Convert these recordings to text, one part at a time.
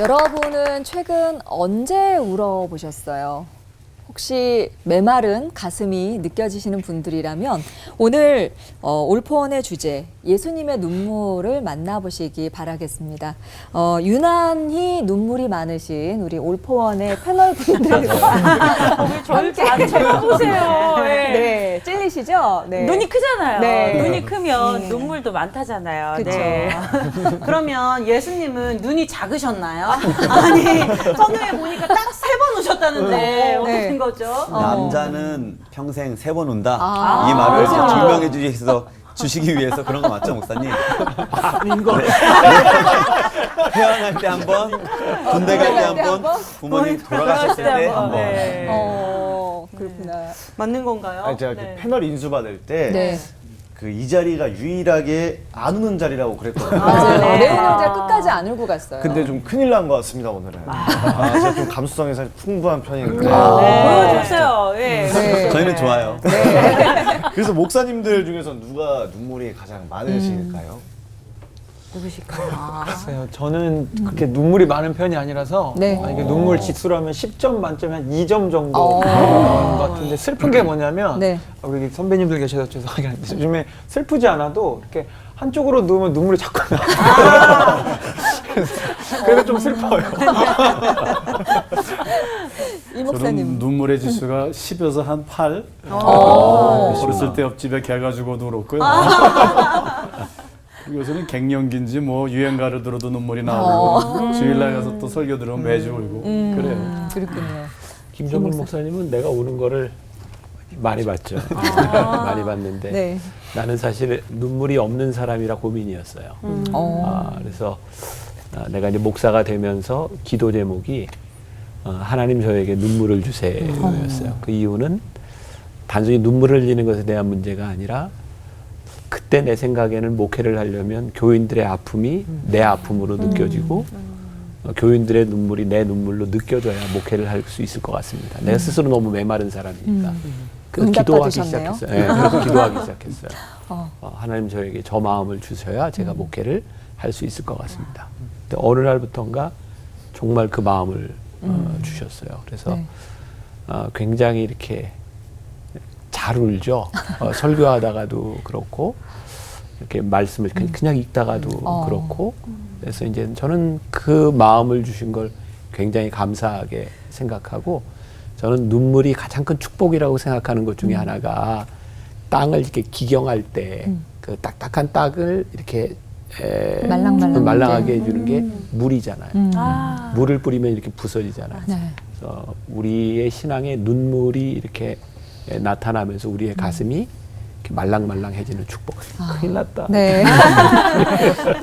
여러분은 최근 언제 울어보셨어요? 혹시 메마른 가슴이 느껴지시는 분들이라면 오늘 올포원의 주제 예수님의 눈물을 만나보시기 바라겠습니다. 유난히 눈물이 많으신 우리 올포원의 패널분들과 저를 쳐다보세요. 네. 네, 찔리시죠? 네. 눈이 크잖아요. 네. 눈이 크면 눈물도 많다잖아요. 그쵸. 네. 그러면 예수님은 눈이 작으셨나요? 아니, 성경에 보니까 딱 3번 우셨다는데 어떻게 거죠? 남자는 평생 3번 운다. 아. 이 말을 그렇죠. 증명해 주시기 위해서 그런 거 맞죠, 목사님? 아닌 거. 네. 태어날 때 한 번, 군대 갈 때 한 번, 부모님 돌아가셨을 때 한 번. 네. 그렇구나. 맞는 건가요? 아니, 제가 네. 그 패널 인수 받을 때 네. 그 이 자리가 유일하게 안 우는 자리라고 그랬거든요. 맞아요. 네. 레온 형제 끝까지 안 울고 갔어요. 근데 좀 큰일 난 것 같습니다, 오늘은. 제가 좀 감수성이 사실 풍부한 편이니까. 네. 보여주세요. 예. 네. 저희는 좋아요. 그래서 목사님들 중에서 누가 눈물이 가장 많으실까요? 누구실까요? 글쎄요. 저는 그렇게 눈물이 많은 편이 아니라서 네. 이게 눈물 지수로 하면 10점 만점에 한 2점 정도 나오는 것 같은데 슬픈 게 뭐냐면 네. 우리 선배님들 계셔서 죄송하긴 한데 요즘에 슬프지 않아도 이렇게 한쪽으로 누우면 눈물이 자꾸 나요. 그래서 좀 슬퍼요. 이 목사님. 저는 눈물의 지수가 10에서 한 8. 어렸을 때 옆집에 개 가지고도 그렇고요. 요새는 갱년기인지 뭐 유행가를 들어도 눈물이 나오고 주일날 가서 또 설교 들으면 매주 울고 그래요. 그렇군요. 김정민 목사님은 내가 우는 거를 많이 봤죠. 많이 봤는데 네. 나는 사실 눈물이 없는 사람이라 고민이었어요. 그래서 내가 이제 목사가 되면서 기도 제목이 하나님 저에게 눈물을 주세요였어요. 그 이유는 단순히 눈물을 흘리는 것에 대한 문제가 아니라 그때 내 생각에는 목회를 하려면 교인들의 아픔이 내 아픔으로 느껴지고 교인들의 눈물이 내 눈물로 느껴져야 목회를 할 수 있을 것 같습니다. 내가 스스로 너무 메마른 사람이니까. 그래서 응답 기도하기 받으셨네요? 시작했어요. 네, 그래서 기도하기 시작했어요. 하나님 저에게 저 마음을 주셔야 제가 목회를 할 수 있을 것 같습니다. 근데 어느 날부터인가 정말 그 마음을 주셨어요. 그래서 네. 굉장히 이렇게 잘 울죠. 설교하다가도 그렇고 이렇게 말씀을 그냥 읽다가도 그렇고 그래서 이제 저는 그 마음을 주신 걸 굉장히 감사하게 생각하고 저는 눈물이 가장 큰 축복이라고 생각하는 것 중에 하나가 땅을 이렇게 기경할 때 그 딱딱한 땅을 이렇게 말랑하게 해주는 게 물이잖아요. 물을 뿌리면 이렇게 부서지잖아요. 네. 그래서 우리의 신앙에 눈물이 이렇게 나타나면서 우리의 가슴이 이렇게 말랑말랑해지는 축복. 큰일 났다. 네.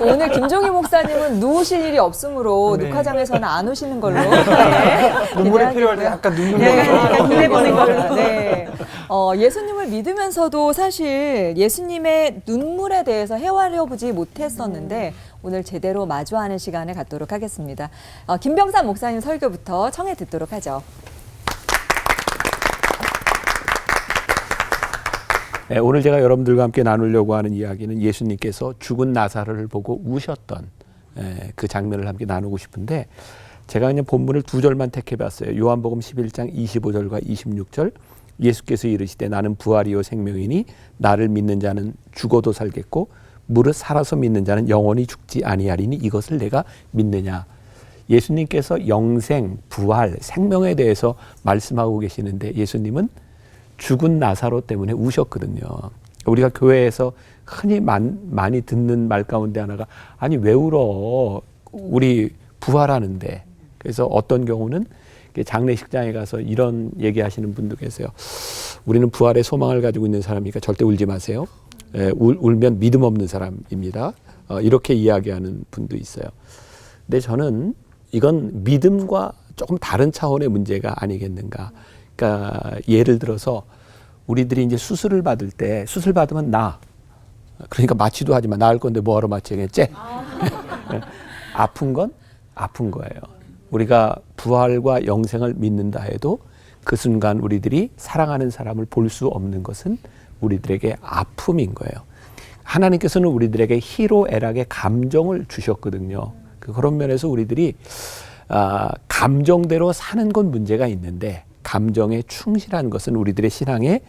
오늘 김종희 목사님은 누우실 일이 없으므로 네. 녹화장에서는 안 오시는 걸로. 눈물이 필요할 때 약간 눈물 보내는 걸로. 네. 예수님을 믿으면서도 사실 예수님의 눈물에 대해서 헤아려 보지 못했었는데 오늘 제대로 마주하는 시간을 갖도록 하겠습니다. 김병삼 목사님 설교부터 청해 듣도록 하죠. 네, 오늘 제가 여러분들과 함께 나누려고 하는 이야기는 예수님께서 죽은 나사로를 보고 우셨던 그 장면을 함께 나누고 싶은데 제가 그냥 본문을 2절만 택해봤어요. 요한복음 11장 25절과 26절 예수께서 이르시되 나는 부활이요 생명이니 나를 믿는 자는 죽어도 살겠고 무릇 살아서 믿는 자는 영원히 죽지 아니하리니 이것을 내가 믿느냐. 예수님께서 영생, 부활, 생명에 대해서 말씀하고 계시는데 예수님은 죽은 나사로 때문에 우셨거든요. 우리가 교회에서 흔히 많이 듣는 말 가운데 하나가 아니 왜 울어? 우리 부활하는데. 그래서 어떤 경우는 장례식장에 가서 이런 얘기하시는 분도 계세요. 우리는 부활의 소망을 가지고 있는 사람이니까 절대 울지 마세요. 울면 믿음 없는 사람입니다. 이렇게 이야기하는 분도 있어요. 근데 저는 이건 믿음과 조금 다른 차원의 문제가 아니겠는가. 그러니까 예를 들어서 우리들이 이제 수술을 받을 때 수술 받으면 그러니까 마취도 하지 마. 나을 건데 뭐하러 마취하겠지? 아픈 건 아픈 거예요. 우리가 부활과 영생을 믿는다 해도 그 순간 우리들이 사랑하는 사람을 볼 수 없는 것은 우리들에게 아픔인 거예요. 하나님께서는 우리들에게 희로애락의 감정을 주셨거든요. 그런 면에서 우리들이 감정대로 사는 건 문제가 있는데 감정에 충실한 것은 우리들의 신앙에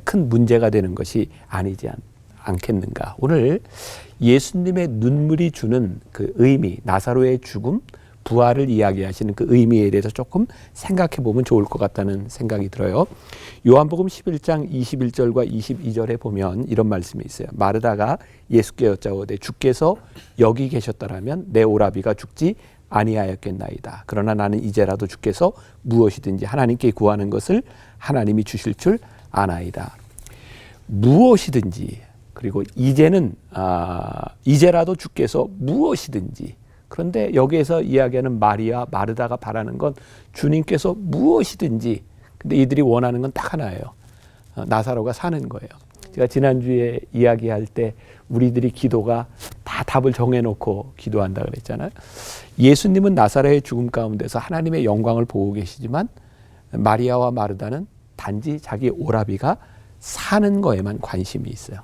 큰 문제가 되는 것이 아니지 않겠는가. 오늘 예수님의 눈물이 주는 그 의미, 나사로의 죽음, 부활을 이야기하시는 그 의미에 대해서 조금 생각해 보면 좋을 것 같다는 생각이 들어요. 요한복음 11장 21절과 22절에 보면 이런 말씀이 있어요. 마르다가 예수께 여짜오되 주께서 여기 계셨더라면 내 오라비가 죽지 아니하였겠나이다. 그러나 나는 이제라도 주께서 무엇이든지 하나님께 구하는 것을 하나님이 주실 줄 아나이다. 무엇이든지, 그리고 이제는 이제라도 주께서 무엇이든지. 그런데 여기에서 이야기하는 마리아, 마르다가 바라는 건 주님께서 무엇이든지. 근데 이들이 원하는 건 딱 하나예요. 나사로가 사는 거예요. 제가 지난주에 이야기할 때 우리들이 기도가 다 답을 정해놓고 기도한다 그랬잖아요. 예수님은 나사로의 죽음 가운데서 하나님의 영광을 보고 계시지만 마리아와 마르다는 단지 자기 오라비가 사는 거에만 관심이 있어요.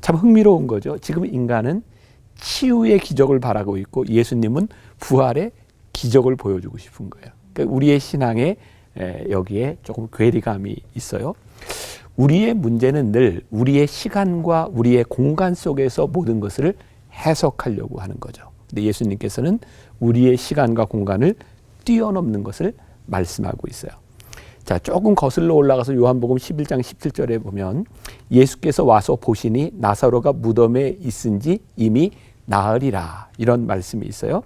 참 흥미로운 거죠. 지금 인간은 치유의 기적을 바라고 있고 예수님은 부활의 기적을 보여주고 싶은 거예요. 그러니까 우리의 신앙에 여기에 조금 괴리감이 있어요. 우리의 문제는 늘 우리의 시간과 우리의 공간 속에서 모든 것을 해석하려고 하는 거죠. 근데 예수님께서는 우리의 시간과 공간을 뛰어넘는 것을 말씀하고 있어요. 자, 조금 거슬러 올라가서 요한복음 11장 17절에 보면 예수께서 와서 보시니 나사로가 무덤에 있은지 이미 나으리라, 이런 말씀이 있어요.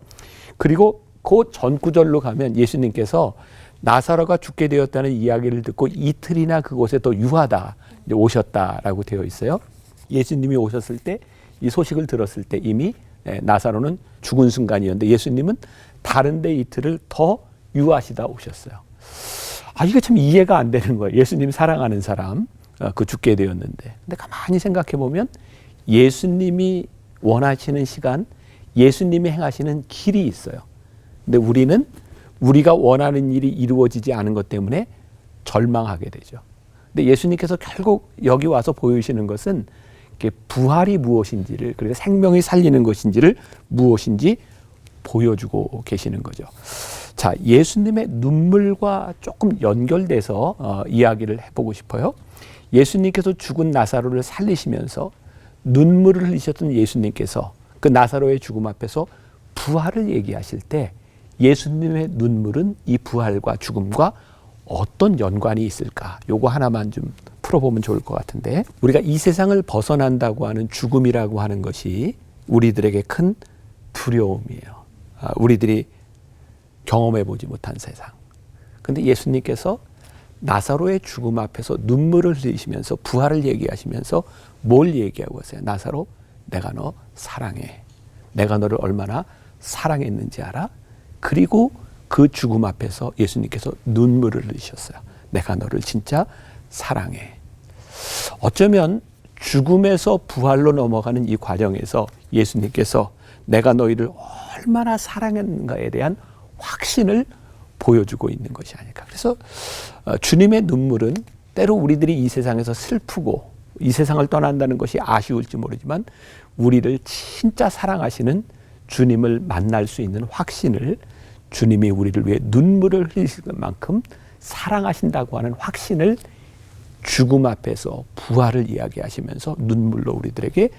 그리고 그 전 구절로 가면 예수님께서 나사로가 죽게 되었다는 이야기를 듣고 이틀이나 그곳에 또 유하다 오셨다라고 되어 있어요. 예수님이 오셨을 때 이 소식을 들었을 때 이미 나사로는 죽은 순간이었는데 예수님은 다른 데 이틀을 더 유하시다 오셨어요. 이게 참 이해가 안 되는 거예요. 예수님 사랑하는 사람 그 죽게 되었는데. 근데 가만히 생각해 보면 예수님이 원하시는 시간, 예수님이 행하시는 길이 있어요. 근데 우리는 우리가 원하는 일이 이루어지지 않은 것 때문에 절망하게 되죠. 근데 예수님께서 결국 여기 와서 보여주시는 것은 부활이 무엇인지를, 그리고 생명이 살리는 것인지를 무엇인지 보여주고 계시는 거죠. 자, 예수님의 눈물과 조금 연결돼서 이야기를 해보고 싶어요. 예수님께서 죽은 나사로를 살리시면서 눈물을 흘리셨던 예수님께서 그 나사로의 죽음 앞에서 부활을 얘기하실 때 예수님의 눈물은 이 부활과 죽음과 어떤 연관이 있을까? 요거 하나만 좀 풀어보면 좋을 것 같은데, 우리가 이 세상을 벗어난다고 하는 죽음이라고 하는 것이 우리들에게 큰 두려움이에요. 우리들이 경험해보지 못한 세상. 근데 예수님께서 나사로의 죽음 앞에서 눈물을 흘리시면서 부활을 얘기하시면서 뭘 얘기하고 있어요? 나사로, 내가 너 사랑해. 내가 너를 얼마나 사랑했는지 알아? 그리고 그 죽음 앞에서 예수님께서 눈물을 흘리셨어요. 내가 너를 진짜 사랑해. 어쩌면 죽음에서 부활로 넘어가는 이 과정에서 예수님께서 내가 너희를 얼마나 사랑했는가에 대한 확신을 보여주고 있는 것이 아닐까. 그래서 주님의 눈물은 때로 우리들이 이 세상에서 슬프고 이 세상을 떠난다는 것이 아쉬울지 모르지만 우리를 진짜 사랑하시는 주님을 만날 수 있는 확신을, 주님이 우리를 위해 눈물을 흘리실 만큼 사랑하신다고 하는 확신을 죽음 앞에서 부활을 이야기하시면서 눈물로 우리들에게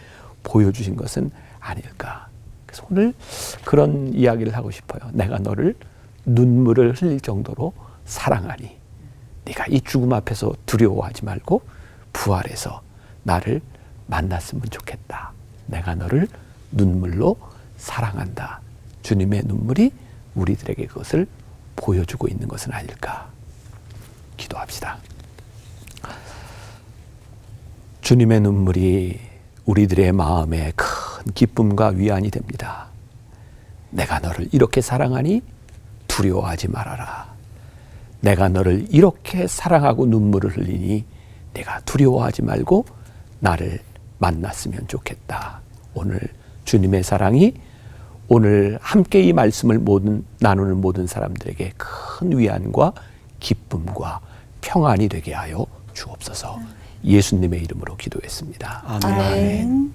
보여주신 것은 아닐까. 그래서 오늘 그런 이야기를 하고 싶어요. 내가 너를 눈물을 흘릴 정도로 사랑하니 네가 이 죽음 앞에서 두려워하지 말고 부활해서 나를 만났으면 좋겠다. 내가 너를 눈물로 사랑한다. 주님의 눈물이 우리들에게 그것을 보여주고 있는 것은 아닐까. 기도합시다. 주님의 눈물이 우리들의 마음에 큰 기쁨과 위안이 됩니다. 내가 너를 이렇게 사랑하니 두려워하지 말아라. 내가 너를 이렇게 사랑하고 눈물을 흘리니 내가 두려워하지 말고 나를 만났으면 좋겠다. 오늘 주님의 사랑이 오늘 함께 이 말씀을 나누는 모든 사람들에게 큰 위안과 기쁨과 평안이 되게 하여 주옵소서. 예수님의 이름으로 기도했습니다. 아멘.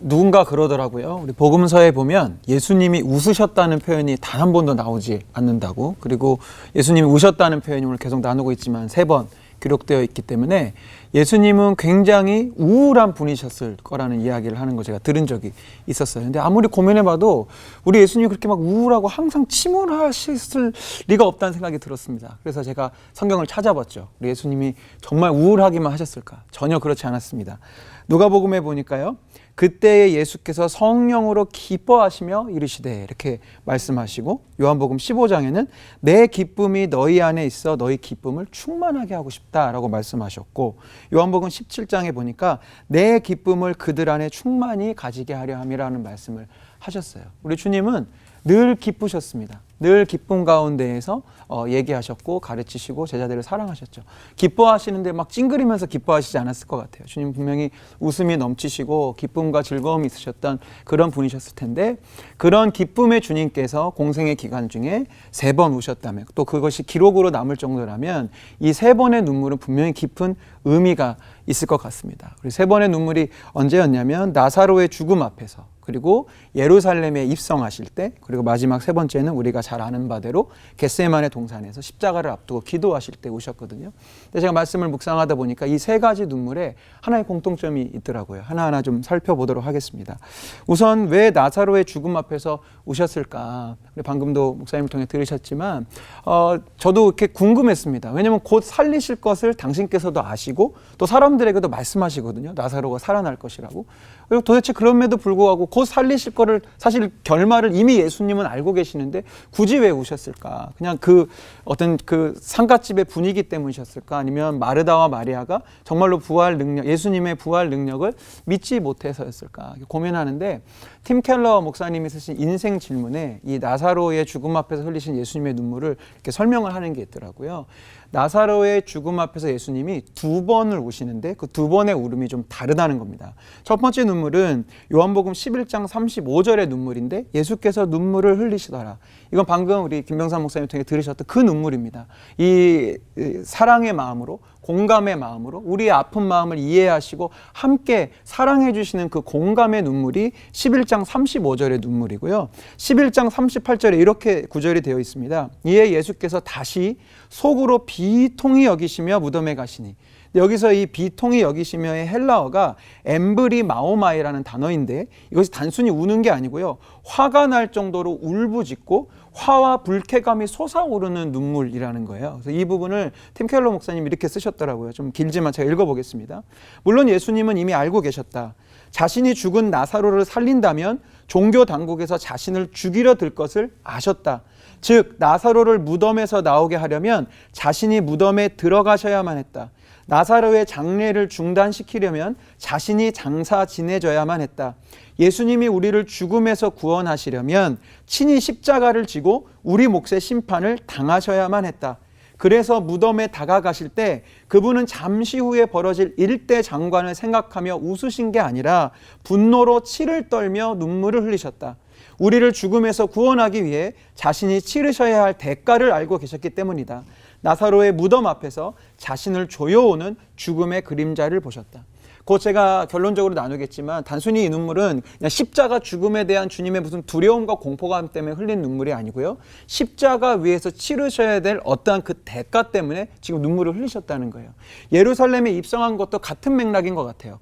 누군가 그러더라고요. 우리 복음서에 보면 예수님이 웃으셨다는 표현이 단 한 번도 나오지 않는다고. 그리고 예수님이 우셨다는 표현이 오늘 계속 나누고 있지만 3번 기록되어 있기 때문에 예수님은 굉장히 우울한 분이셨을 거라는 이야기를 하는 거 제가 들은 적이 있었어요. 근데 아무리 고민해봐도 우리 예수님이 그렇게 막 우울하고 항상 침울하셨을 리가 없다는 생각이 들었습니다. 그래서 제가 성경을 찾아봤죠. 우리 예수님이 정말 우울하기만 하셨을까? 전혀 그렇지 않았습니다. 누가복음에 보니까요. 그때에 예수께서 성령으로 기뻐하시며 이르시되 이렇게 말씀하시고, 요한복음 15장에는 내 기쁨이 너희 안에 있어 너희 기쁨을 충만하게 하고 싶다라고 말씀하셨고, 요한복음 17장에 보니까 내 기쁨을 그들 안에 충만히 가지게 하려 함이라는 말씀을 하셨어요. 우리 주님은 늘 기쁘셨습니다. 늘 기쁨 가운데에서 얘기하셨고 가르치시고 제자들을 사랑하셨죠. 기뻐하시는데 막 찡그리면서 기뻐하시지 않았을 것 같아요. 주님 분명히 웃음이 넘치시고 기쁨과 즐거움이 있으셨던 그런 분이셨을 텐데, 그런 기쁨의 주님께서 공생의 기간 중에 3번 우셨다면, 또 그것이 기록으로 남을 정도라면 이 3번의 눈물은 분명히 깊은 의미가 있을 것 같습니다. 그리고 3번의 눈물이 언제였냐면 나사로의 죽음 앞에서, 그리고 예루살렘에 입성하실 때, 그리고 마지막 3번째는 우리가 잘 아는 바대로 겟세마네 동산에서 십자가를 앞두고 기도하실 때 우셨거든요. 근데 제가 말씀을 묵상하다 보니까 이 3가지 눈물에 하나의 공통점이 있더라고요. 하나하나 좀 살펴보도록 하겠습니다. 우선 왜 나사로의 죽음 앞에서 우셨을까? 방금도 목사님을 통해 들으셨지만 저도 이렇게 궁금했습니다. 왜냐하면 곧 살리실 것을 당신께서도 아시고 또 사람들에게도 말씀하시거든요. 나사로가 살아날 것이라고. 그리고 도대체 그럼에도 불구하고 곧 살리실 거를, 사실 결말을 이미 예수님은 알고 계시는데 굳이 왜 우셨을까? 그냥 그 어떤 그 상갓집의 분위기 때문이셨을까? 아니면 마르다와 마리아가 정말로 부활 능력, 예수님의 부활 능력을 믿지 못해서였을까? 고민하는데, 팀 켈러 목사님이 쓰신 인생 질문에 이 나사로의 죽음 앞에서 흘리신 예수님의 눈물을 이렇게 설명을 하는 게 있더라고요. 나사로의 죽음 앞에서 예수님이 2번을 우시는데 그 2번의 울음이 좀 다르다는 겁니다. 첫 번째 눈물은 요한복음 11장 35절의 눈물인데, 예수께서 눈물을 흘리시더라. 이건 방금 우리 김병삼 목사님 통해 들으셨던 그 눈물입니다. 이 사랑의 마음으로, 공감의 마음으로 우리의 아픈 마음을 이해하시고 함께 사랑해 주시는 그 공감의 눈물이 11장 35절의 눈물이고요. 11장 38절에 이렇게 구절이 되어 있습니다. 이에 예수께서 다시 속으로 비통히 여기시며 무덤에 가시니, 여기서 이 비통히 여기시며의 헬라어가 엠브리마오마이라는 단어인데, 이것이 단순히 우는 게 아니고요, 화가 날 정도로 울부짖고 화와 불쾌감이 솟아오르는 눈물이라는 거예요. 그래서 이 부분을 팀 켈러 목사님이 이렇게 쓰셨더라고요. 좀 길지만 제가 읽어보겠습니다. 물론 예수님은 이미 알고 계셨다. 자신이 죽은 나사로를 살린다면 종교 당국에서 자신을 죽이려 들 것을 아셨다. 즉 나사로를 무덤에서 나오게 하려면 자신이 무덤에 들어가셔야만 했다. 나사로의 장례를 중단시키려면 자신이 장사 지내져야만 했다. 예수님이 우리를 죽음에서 구원하시려면 친히 십자가를 지고 우리 몫의 심판을 당하셔야만 했다. 그래서 무덤에 다가가실 때 그분은 잠시 후에 벌어질 일대 장관을 생각하며 웃으신 게 아니라 분노로 치를 떨며 눈물을 흘리셨다. 우리를 죽음에서 구원하기 위해 자신이 치르셔야 할 대가를 알고 계셨기 때문이다. 나사로의 무덤 앞에서 자신을 조여오는 죽음의 그림자를 보셨다. 곧 제가 결론적으로 나누겠지만, 단순히 이 눈물은 그냥 십자가 죽음에 대한 주님의 무슨 두려움과 공포감 때문에 흘린 눈물이 아니고요, 십자가 위에서 치르셔야 될 어떠한 그 대가 때문에 지금 눈물을 흘리셨다는 거예요. 예루살렘에 입성한 것도 같은 맥락인 것 같아요.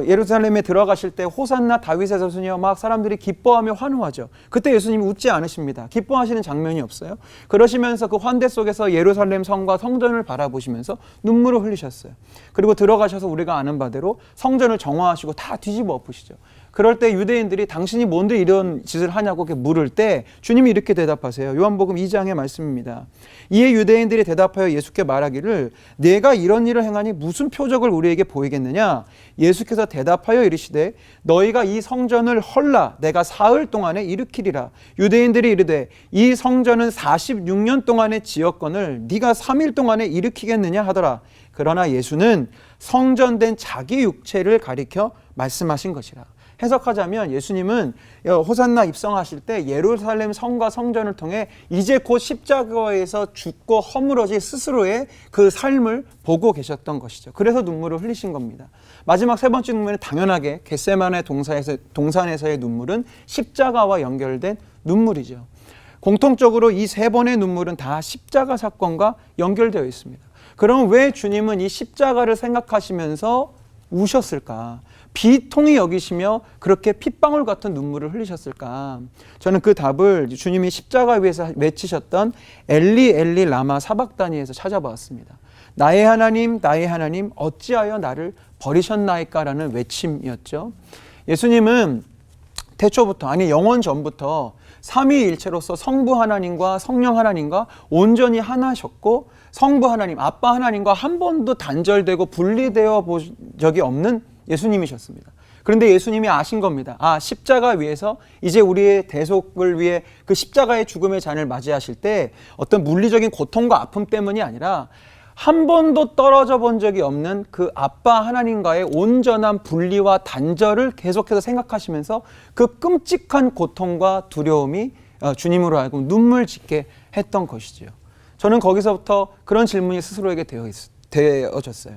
예루살렘에 들어가실 때 호산나 다윗의 자손이여 막 사람들이 기뻐하며 환호하죠. 그때 예수님이 웃지 않으십니다. 기뻐하시는 장면이 없어요. 그러시면서 그 환대 속에서 예루살렘 성과 성전을 바라보시면서 눈물을 흘리셨어요. 그리고 들어가셔서 우리가 아는 바대로 성전을 정화하시고 다 뒤집어 엎으시죠. 그럴 때 유대인들이 당신이 뭔데 이런 짓을 하냐고 이렇게 물을 때 주님이 이렇게 대답하세요. 요한복음 2장의 말씀입니다. 이에 유대인들이 대답하여 예수께 말하기를 내가 이런 일을 행하니 무슨 표적을 우리에게 보이겠느냐. 예수께서 대답하여 이르시되 너희가 이 성전을 헐라 내가 사흘 동안에 일으키리라. 유대인들이 이르되 이 성전은 46년 동안의 지었건을 네가 3일 동안에 일으키겠느냐 하더라. 그러나 예수는 성전된 자기 육체를 가리켜 말씀하신 것이라. 해석하자면 예수님은 호산나 입성하실 때 예루살렘 성과 성전을 통해 이제 곧 십자가에서 죽고 허물어질 스스로의 그 삶을 보고 계셨던 것이죠. 그래서 눈물을 흘리신 겁니다. 마지막 세 번째 눈물은 당연하게 겟세마네 동산에서의 눈물은 십자가와 연결된 눈물이죠. 공통적으로 이 세 번의 눈물은 다 십자가 사건과 연결되어 있습니다. 그럼 왜 주님은 이 십자가를 생각하시면서 우셨을까? 비통히 여기시며 그렇게 핏방울 같은 눈물을 흘리셨을까? 저는 그 답을 주님이 십자가 위에서 외치셨던 엘리 엘리 라마 사박다니에서 찾아보았습니다. 나의 하나님 어찌하여 나를 버리셨나이까라는 외침이었죠. 예수님은 태초부터, 아니 영원 전부터 삼위일체로서 성부 하나님과 성령 하나님과 온전히 하나셨고, 성부 하나님, 아빠 하나님과 한 번도 단절되고 분리되어 본 적이 없는 예수님이셨습니다. 그런데 예수님이 아신 겁니다. 십자가 위에서 이제 우리의 대속을 위해 그 십자가의 죽음의 잔을 맞이하실 때 어떤 물리적인 고통과 아픔 때문이 아니라 한 번도 떨어져 본 적이 없는 그 아빠 하나님과의 온전한 분리와 단절을 계속해서 생각하시면서 그 끔찍한 고통과 두려움이 주님으로 하여금 눈물 짓게 했던 것이죠. 저는 거기서부터 그런 질문이 스스로에게 되어졌어요.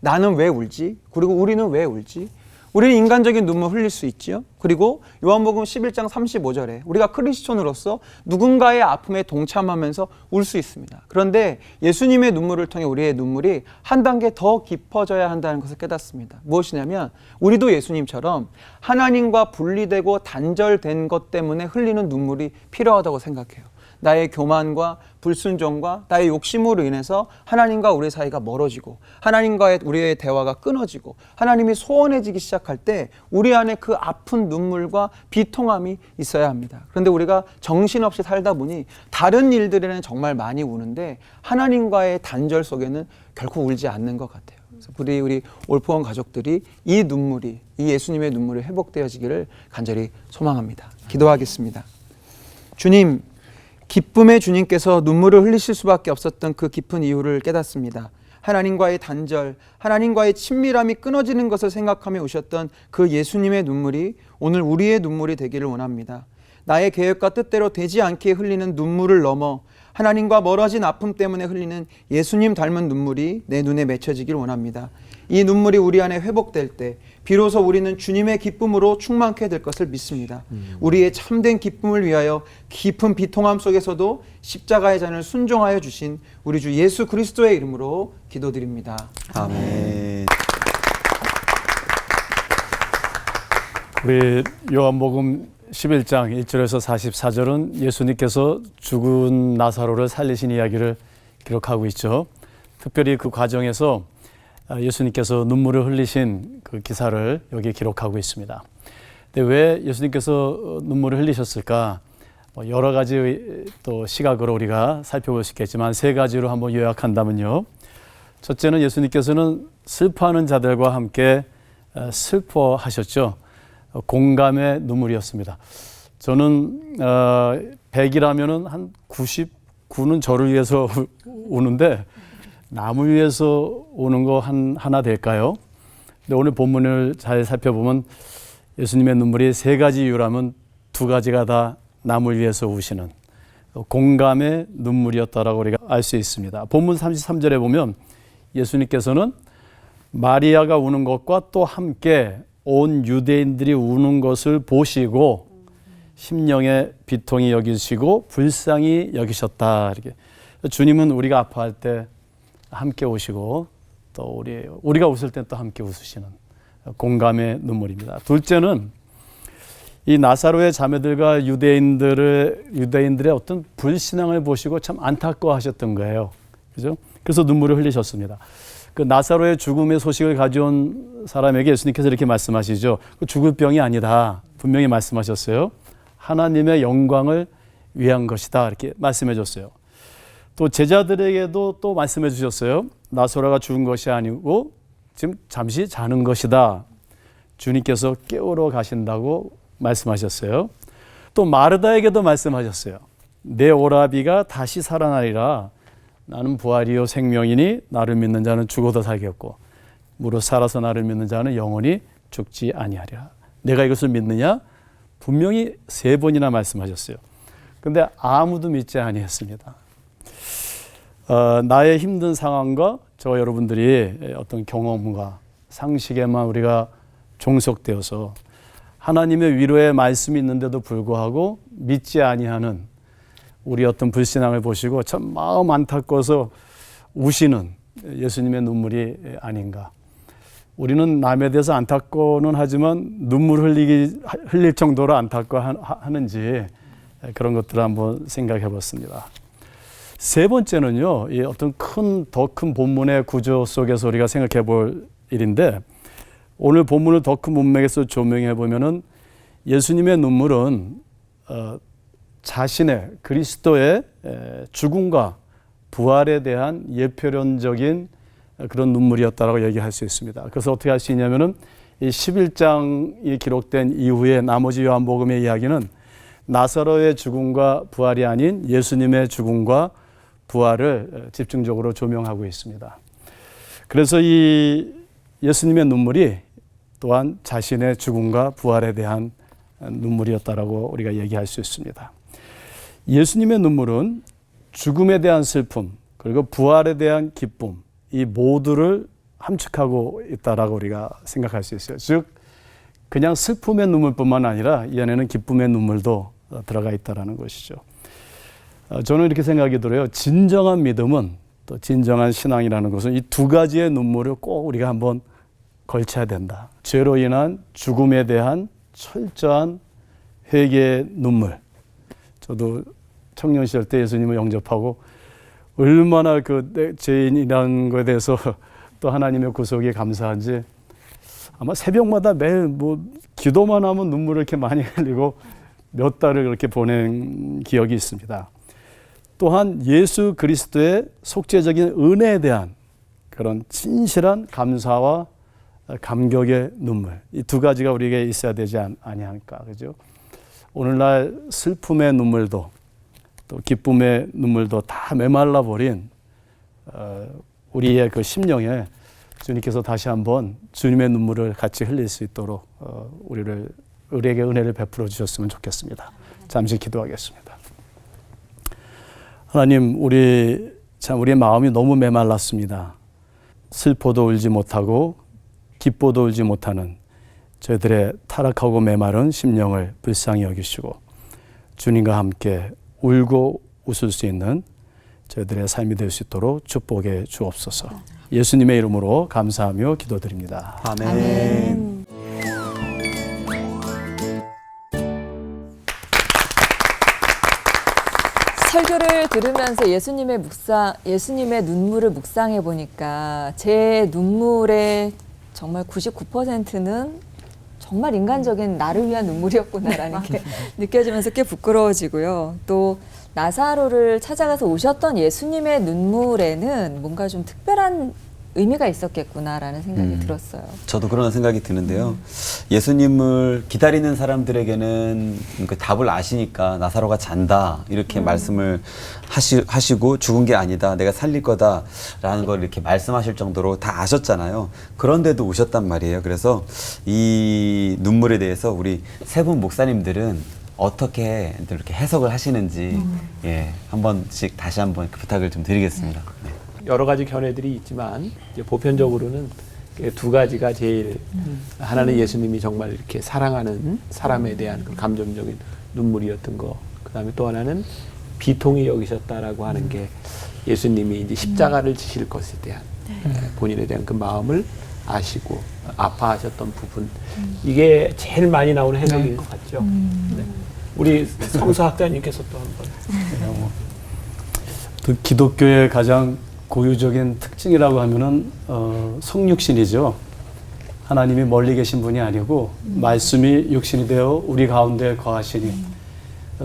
나는 왜 울지? 그리고 우리는 왜 울지? 우리는 인간적인 눈물 흘릴 수 있지요. 그리고 요한복음 11장 35절에 우리가 크리스천으로서 누군가의 아픔에 동참하면서 울 수 있습니다. 그런데 예수님의 눈물을 통해 우리의 눈물이 한 단계 더 깊어져야 한다는 것을 깨닫습니다. 무엇이냐면 우리도 예수님처럼 하나님과 분리되고 단절된 것 때문에 흘리는 눈물이 필요하다고 생각해요. 나의 교만과 불순종과 나의 욕심으로 인해서 하나님과 우리 사이가 멀어지고 하나님과의 우리의 대화가 끊어지고 하나님이 소원해지기 시작할 때 우리 안에 그 아픈 눈물과 비통함이 있어야 합니다. 그런데 우리가 정신없이 살다 보니 다른 일들에는 정말 많이 우는데 하나님과의 단절 속에는 결코 울지 않는 것 같아요. 그래서 우리 올포원 가족들이 이 눈물이, 이 예수님의 눈물이 회복되어지기를 간절히 소망합니다. 기도하겠습니다. 주님, 기쁨의 주님께서 눈물을 흘리실 수밖에 없었던 그 깊은 이유를 깨닫습니다. 하나님과의 단절, 하나님과의 친밀함이 끊어지는 것을 생각하며 우셨던 그 예수님의 눈물이 오늘 우리의 눈물이 되기를 원합니다. 나의 계획과 뜻대로 되지 않게 흘리는 눈물을 넘어 하나님과 멀어진 아픔 때문에 흘리는 예수님 닮은 눈물이 내 눈에 맺혀지길 원합니다. 이 눈물이 우리 안에 회복될 때 비로소 우리는 주님의 기쁨으로 충만케 될 것을 믿습니다. 우리의 참된 기쁨을 위하여 깊은 비통함 속에서도 십자가의 잔을 순종하여 주신 우리 주 예수 그리스도의 이름으로 기도드립니다. 아멘. 우리 요한복음 11장 1절에서 44절은 예수님께서 죽은 나사로를 살리신 이야기를 기록하고 있죠. 특별히 그 과정에서 예수님께서 눈물을 흘리신 그 기사를 여기 기록하고 있습니다. 근데 왜 예수님께서 눈물을 흘리셨을까? 여러 가지 또 시각으로 우리가 살펴볼 수 있겠지만 세 가지로 한번 요약한다면요. 첫째는 예수님께서는 슬퍼하는 자들과 함께 슬퍼하셨죠. 공감의 눈물이었습니다. 저는 100이라면은 한 99는 저를 위해서 우는데 남을 위해서 우는 거 하나 될까요? 근데 오늘 본문을 잘 살펴보면 예수님의 눈물이 세 가지 이유라면 두 가지가 다 남을 위해서 우시는 공감의 눈물이었다라고 우리가 알 수 있습니다. 본문 33절에 보면 예수님께서는 마리아가 우는 것과 또 함께 온 유대인들이 우는 것을 보시고 심령의 비통이 여기시고 불쌍히 여기셨다. 이렇게 주님은 우리가 아파할 때 함께 오시고 또 우리가 웃을 때 또 함께 웃으시는 공감의 눈물입니다. 둘째는 이 나사로의 자매들과 유대인들의 어떤 불신앙을 보시고 참 안타까워하셨던 거예요. 그죠? 그래서 눈물을 흘리셨습니다. 그 나사로의 죽음의 소식을 가져온 사람에게 예수님께서 이렇게 말씀하시죠. 그 죽을 병이 아니다. 분명히 말씀하셨어요. 하나님의 영광을 위한 것이다. 이렇게 말씀해 줬어요. 또 제자들에게도 또 말씀해 주셨어요. 나사로가 죽은 것이 아니고 지금 잠시 자는 것이다. 주님께서 깨우러 가신다고 말씀하셨어요. 또 마르다에게도 말씀하셨어요. 내 오라비가 다시 살아나리라. 나는 부활이요 생명이니 나를 믿는 자는 죽어도 살겠고 무릇 살아서 나를 믿는 자는 영원히 죽지 아니하리라. 내가 이것을 믿느냐? 분명히 3번이나 말씀하셨어요. 근데 아무도 믿지 아니했습니다. 나의 힘든 상황과 저와 여러분들이 어떤 경험과 상식에만 우리가 종속되어서 하나님의 위로의 말씀이 있는데도 불구하고 믿지 아니하는 우리 어떤 불신앙을 보시고 참 마음 안타까워서 우시는 예수님의 눈물이 아닌가. 우리는 남에 대해서 안타까워는 하지만 눈물 흘릴 정도로 안타까워하는지 그런 것들을 한번 생각해 봤습니다. 3번째는요, 이 어떤 더 큰 본문의 구조 속에서 우리가 생각해 볼 일인데, 오늘 본문을 더 큰 문맥에서 조명해 보면은 예수님의 눈물은 자신의 그리스도의 죽음과 부활에 대한 예표론적인 그런 눈물이었다라고 얘기할 수 있습니다. 그래서 어떻게 할 수 있냐면은 이 11장이 기록된 이후에 나머지 요한복음의 이야기는 나사로의 죽음과 부활이 아닌 예수님의 죽음과 부활을 집중적으로 조명하고 있습니다. 그래서 이 예수님의 눈물이 또한 자신의 죽음과 부활에 대한 눈물이었다라고 우리가 얘기할 수 있습니다. 예수님의 눈물은 죽음에 대한 슬픔 그리고 부활에 대한 기쁨 이 모두를 함축하고 있다라고 우리가 생각할 수 있어요. 즉 그냥 슬픔의 눈물뿐만 아니라 이 안에는 기쁨의 눈물도 들어가 있다라는 것이죠. 저는 이렇게 생각이 들어요. 진정한 믿음은 또 진정한 신앙이라는 것은 이 2가지의 눈물을 꼭 우리가 한번 걸쳐야 된다. 죄로 인한 죽음에 대한 철저한 회개의 눈물. 저도 청년 시절 때 예수님을 영접하고 얼마나 그 죄인이라는 것에 대해서 또 하나님의 구속에 감사한지 아마 새벽마다 매일 뭐 기도만 하면 눈물을 이렇게 많이 흘리고 몇 달을 그렇게 보낸 기억이 있습니다. 또한 예수 그리스도의 속죄적인 은혜에 대한 그런 진실한 감사와 감격의 눈물, 이 2가지가 우리에게 있어야 되지 아니할까, 그죠? 오늘날 슬픔의 눈물도 또 기쁨의 눈물도 다 메말라 버린 우리의 그 심령에 주님께서 다시 한번 주님의 눈물을 같이 흘릴 수 있도록 우리에게 은혜를 베풀어 주셨으면 좋겠습니다. 잠시 기도하겠습니다. 하나님, 우리의 마음이 너무 메말랐습니다. 슬퍼도 울지 못하고 기뻐도 울지 못하는 저희들의 타락하고 메마른 심령을 불쌍히 여기시고 주님과 함께 울고 웃을 수 있는 저희들의 삶이 될 수 있도록 축복해 주옵소서. 예수님의 이름으로 감사하며 기도드립니다. 아멘. 설교를 들으면서 예수님의 눈물을 묵상해 보니까 제 눈물의 정말 99%는 정말 인간적인 나를 위한 눈물이었구나라는 게 느껴지면서 꽤 부끄러워지고요. 또 나사로를 찾아가서 우셨던 예수님의 눈물에는 뭔가 좀 특별한 의미가 있었겠구나라는 생각이 들었어요. 저도 그런 생각이 드는데요. 예수님을 기다리는 사람들에게는 그 답을 아시니까 나사로가 잔다 이렇게 말씀을 하시고 죽은 게 아니다, 내가 살릴 거다라는 걸 이렇게 말씀하실 정도로 다 아셨잖아요. 그런데도 우셨단 말이에요. 그래서 이 눈물에 대해서 우리 3분 목사님들은 어떻게 이렇게 해석을 하시는지 한 번씩 다시 한번 부탁을 좀 드리겠습니다. 네. 여러 가지 견해들이 있지만 이제 보편적으로는 2가지가 제일 하나는 예수님이 정말 이렇게 사랑하는 사람에 대한 그 감정적인 눈물이었던 거, 그다음에 또 하나는 비통히 여기셨다라고 하는 게 예수님이 이제 십자가를 지실 것에 대한 본인에 대한 그 마음을 아시고 아파하셨던 부분, 이게 제일 많이 나오는 해석인 것 같죠. 네. 우리 성서학자님께서 또 한번. 또 기독교의 가장 고유적인 특징이라고 하면은 성육신이죠. 하나님이 멀리 계신 분이 아니고 말씀이 육신이 되어 우리 가운데 거하시니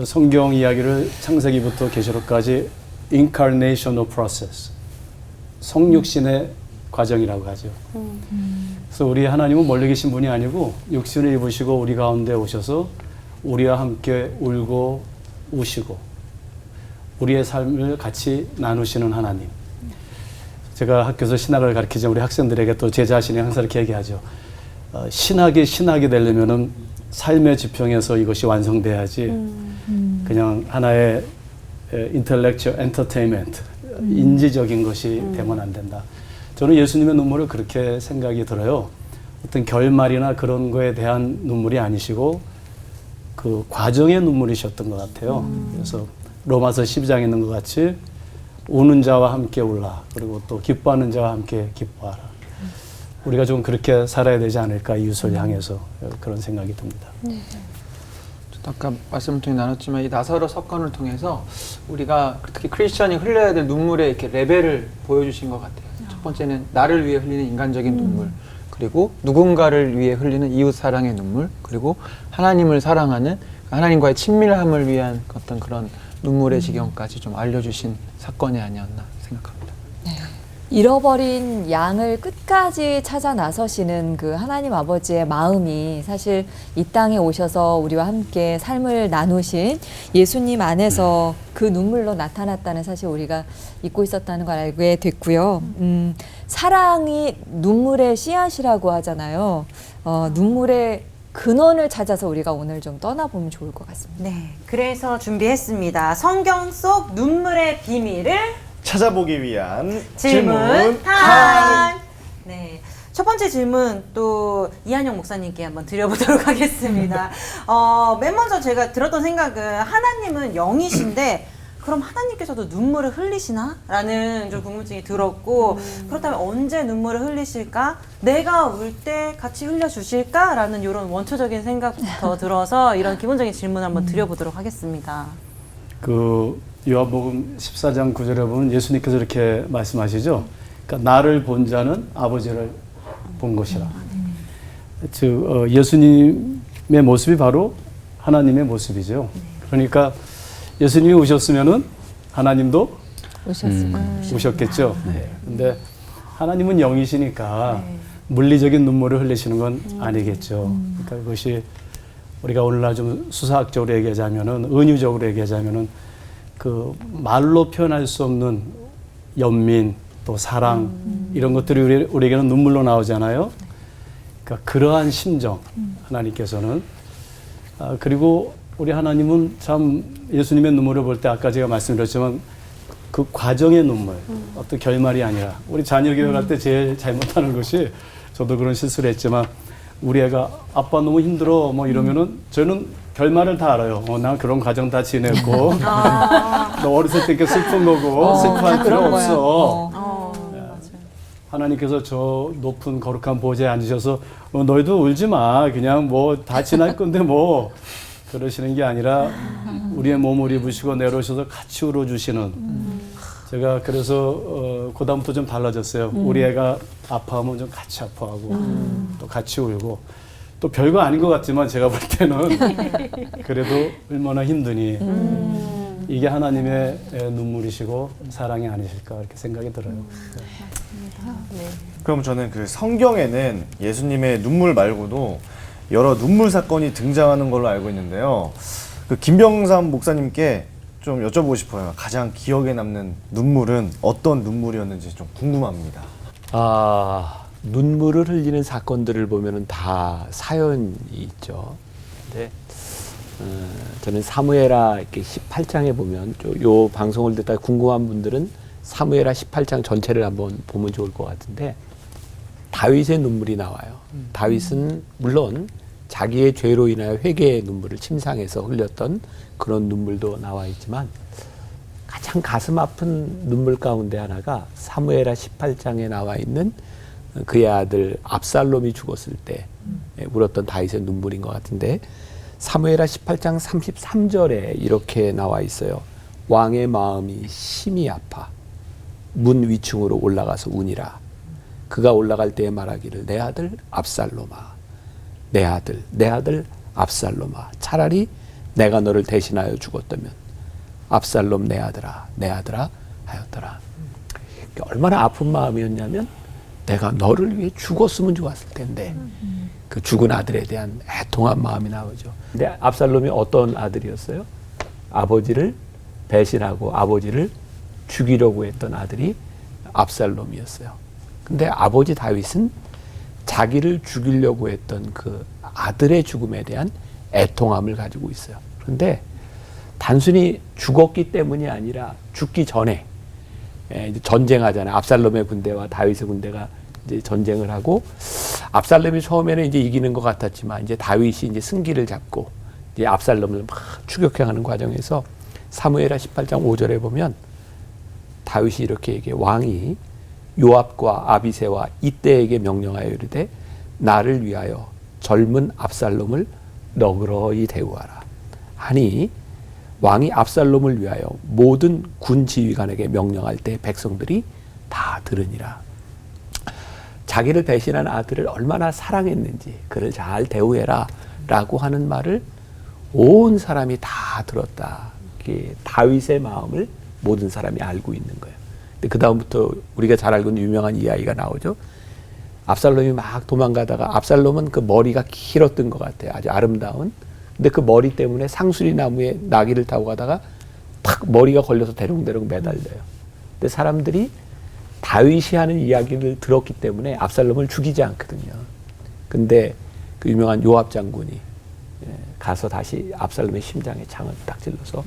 성경 이야기를 창세기부터 계시록까지 incarnational process, 성육신의 과정이라고 하죠. 그래서 우리 하나님은 멀리 계신 분이 아니고 육신을 입으시고 우리 가운데 오셔서 우리와 함께 울고 우시고 우리의 삶을 같이 나누시는 하나님. 제가 학교에서 신학을 가르치자 우리 학생들에게 또 제 자신이 항상 이렇게 얘기하죠. 신학이 되려면은 삶의 지평에서 이것이 완성돼야지 그냥 하나의 intellectual entertainment, 인지적인 것이 되면 안 된다. 저는 예수님의 눈물을 그렇게 생각이 들어요. 어떤 결말이나 그런 거에 대한 눈물이 아니시고 그 과정의 눈물이셨던 것 같아요. 그래서 로마서 12장에 있는 것 같이 우는 자와 함께 울라. 그리고 또 기뻐하는 자와 함께 기뻐하라. 우리가 좀 그렇게 살아야 되지 않을까, 이웃을 향해서 그런 생각이 듭니다. 아까 말씀을 통해 나눴지만 이 나사로 사건을 통해서 우리가 특히 크리스천이 흘려야 될 눈물의 이렇게 레벨을 보여주신 것 같아요. 첫 번째는 나를 위해 흘리는 인간적인 눈물, 그리고 누군가를 위해 흘리는 이웃 사랑의 눈물, 그리고 하나님을 사랑하는 하나님과의 친밀함을 위한 어떤 그런 눈물의 지경까지 좀 알려주신 사건이 아니었나 생각합니다. 잃어버린 양을 끝까지 찾아 나서시는 그 하나님 아버지의 마음이 사실 이 땅에 오셔서 우리와 함께 삶을 나누신 예수님 안에서 그 눈물로 나타났다는 사실 우리가 잊고 있었다는 걸 알게 됐고요. 사랑이 눈물의 씨앗이라고 하잖아요. 눈물의 근원을 찾아서 우리가 오늘 좀 떠나보면 좋을 것 같습니다. 네, 그래서 준비했습니다. 성경 속 눈물의 비밀을 찾아보기 위한 질문 타임. 네, 첫 번째 질문 또 이한영 목사님께 한번 드려보도록 하겠습니다. 맨 먼저 제가 들었던 생각은 하나님은 영이신데 그럼 하나님께서도 눈물을 흘리시나? 라는 좀 궁금증이 들었고 그렇다면 언제 눈물을 흘리실까? 내가 울 때 같이 흘려주실까? 라는 이런 원초적인 생각부터 들어서 이런 기본적인 질문을 한번 드려보도록 하겠습니다. 그 요한복음 14장 9절에 보면 예수님께서 이렇게 말씀하시죠. 그러니까 나를 본 자는 아버지를 본 것이라. 즉 예수님의 모습이 바로 하나님의 모습이죠. 그러니까 예수님이 오셨으면은 하나님도 오셨겠죠. 근데 하나님은 영이시니까 물리적인 눈물을 흘리시는 건 아니겠죠. 그러니까 그것이 우리가 오늘날 좀 수사학적으로 얘기하자면은, 은유적으로 얘기하자면은 그 말로 표현할 수 없는 연민, 또 사랑, 이런 것들이 우리에게는 눈물로 나오잖아요. 그러니까 그러한 심정, 하나님께서는. 그리고 우리 하나님은 참 예수님의 눈물을 볼 때 아까 제가 말씀드렸지만 그 과정의 눈물, 어떤 결말이 아니라, 우리 자녀 교육할 때 제일 잘못하는 것이, 저도 그런 실수를 했지만, 우리 애가 아빠 너무 힘들어 뭐 이러면은 저는 결말을 다 알아요. 난 그런 과정 다 지냈고 너 어렸을 때 이렇게 슬픈 거고 슬퍼할 필요 없어. 하나님께서 저 높은 거룩한 보좌에 앉으셔서 너희도 울지 마. 그냥 뭐 다 지날 건데 뭐 그러시는 게 아니라 우리의 몸을 입으시고 내려오셔서 같이 울어주시는. 제가 그래서 그다음부터 좀 달라졌어요. 우리 애가 아파하면 좀 같이 아파하고 또 같이 울고, 또 별거 아닌 것 같지만 제가 볼 때는 그래도 얼마나 힘드니 이게 하나님의 눈물이시고 사랑이 아니실까 이렇게 생각이 들어요. 그럼 저는 그 성경에는 예수님의 눈물 말고도 여러 눈물 사건이 등장하는 걸로 알고 있는데요. 그 김병삼 목사님께 좀 여쭤보고 싶어요. 가장 기억에 남는 눈물은 어떤 눈물이었는지 좀 궁금합니다. 눈물을 흘리는 사건들을 보면은 다 사연이 있죠. 근데 저는 사무엘하 이렇게 18장에 보면 요 방송을 듣다 궁금한 분들은 사무엘하 18장 전체를 한번 보면 좋을 것 같은데, 다윗의 눈물이 나와요. 다윗은 물론 자기의 죄로 인하여 회개의 눈물을 침상에서 흘렸던 그런 눈물도 나와 있지만, 가장 가슴 아픈 눈물 가운데 하나가 사무엘하 18장에 나와 있는 그의 아들 압살롬이 죽었을 때 울었던 다윗의 눈물인 것 같은데, 사무엘하 18장 33절에 이렇게 나와 있어요. 왕의 마음이 심히 아파 문 위층으로 올라가서 우니라. 그가 올라갈 때에 말하기를 내 아들 압살롬아, 내 아들 압살롬아, 차라리 내가 너를 대신하여 죽었다면 압살롬 내 아들아 하였더라. 얼마나 아픈 마음이었냐면, 내가 너를 위해 죽었으면 좋았을 텐데, 그 죽은 아들에 대한 애통한 마음이 나오죠. 근데 압살롬이 어떤 아들이었어요? 아버지를 배신하고 아버지를 죽이려고 했던 아들이 압살롬이었어요. 근데 아버지 다윗은 자기를 죽이려고 했던 그 아들의 죽음에 대한 애통함을 가지고 있어요. 그런데 단순히 죽었기 때문이 아니라 죽기 전에 이제 전쟁하잖아요. 압살롬의 군대와 다윗의 군대가 이제 전쟁을 하고 압살롬이 처음에는 이제 이기는 것 같았지만 이제 다윗이 이제 승기를 잡고 이제 압살롬을 막 추격해가는 과정에서 사무엘하 18장 5절에 보면 다윗이 이렇게 얘기해. 왕이 요압과 아비새와 이때에게 명령하여 이르되 나를 위하여 젊은 압살롬을 너그러이 대우하라 하니 왕이 압살롬을 위하여 모든 군 지휘관에게 명령할 때 백성들이 다 들으니라. 자기를 배신한 아들을 얼마나 사랑했는지 그를 잘 대우해라 라고 하는 말을 온 사람이 다 들었다. 다윗의 마음을 모든 사람이 알고 있는 거예요. 근데 그 다음부터 우리가 잘 알고 있는 유명한 이야기가 나오죠. 압살롬이 막 도망가다가 압살롬은 그 머리가 길었던 것 같아요. 아주 아름다운. 근데 그 머리 때문에 상수리 나무에 나귀를 타고 가다가 탁 머리가 걸려서 대롱대롱 매달려요. 근데 사람들이 다윗이 하는 이야기를 들었기 때문에 압살롬을 죽이지 않거든요. 근데 그 유명한 요압 장군이 가서 다시 압살롬의 심장에 창을 딱 찔러서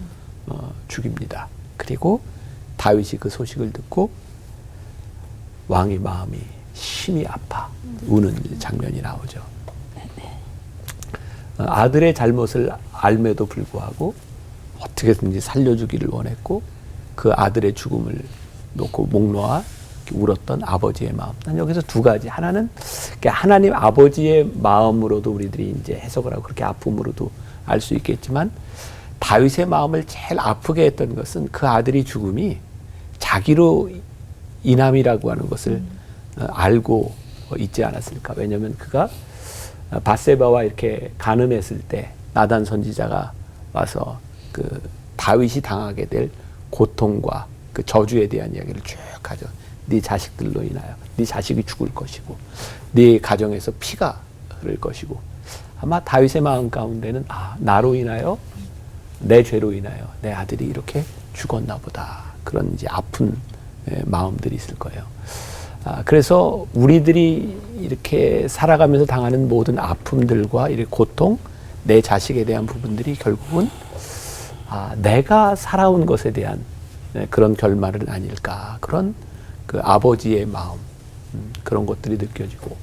죽입니다. 그리고 다윗이 그 소식을 듣고 왕의 마음이 심히 아파 우는 장면이 나오죠. 아들의 잘못을 알매도 불구하고 어떻게든지 살려주기를 원했고 그 아들의 죽음을 놓고 목 놓아 울었던 아버지의 마음. 난 여기서 두 가지. 하나는 하나님 아버지의 마음으로도 우리들이 이제 해석을 하고 그렇게 아픔으로도 알 수 있겠지만 다윗의 마음을 제일 아프게 했던 것은 그 아들이 죽음이 자기로 인함이라고 하는 것을 알고 있지 않았을까. 왜냐하면 그가 밧세바와 이렇게 간음했을 때 나단 선지자가 와서 그 다윗이 당하게 될 고통과 그 저주에 대한 이야기를 쭉 하죠. 네 자식들로 인하여 네 자식이 죽을 것이고 네 가정에서 피가 흐를 것이고 아마 다윗의 마음 가운데는 나로 인하여 내 죄로 인하여 내 아들이 이렇게 죽었나 보다. 그런 이제 아픈 마음들이 있을 거예요. 그래서 우리들이 이렇게 살아가면서 당하는 모든 아픔들과 이렇게 고통, 내 자식에 대한 부분들이 결국은 내가 살아온 것에 대한 그런 결말은 아닐까. 그런 그 아버지의 마음, 그런 것들이 느껴지고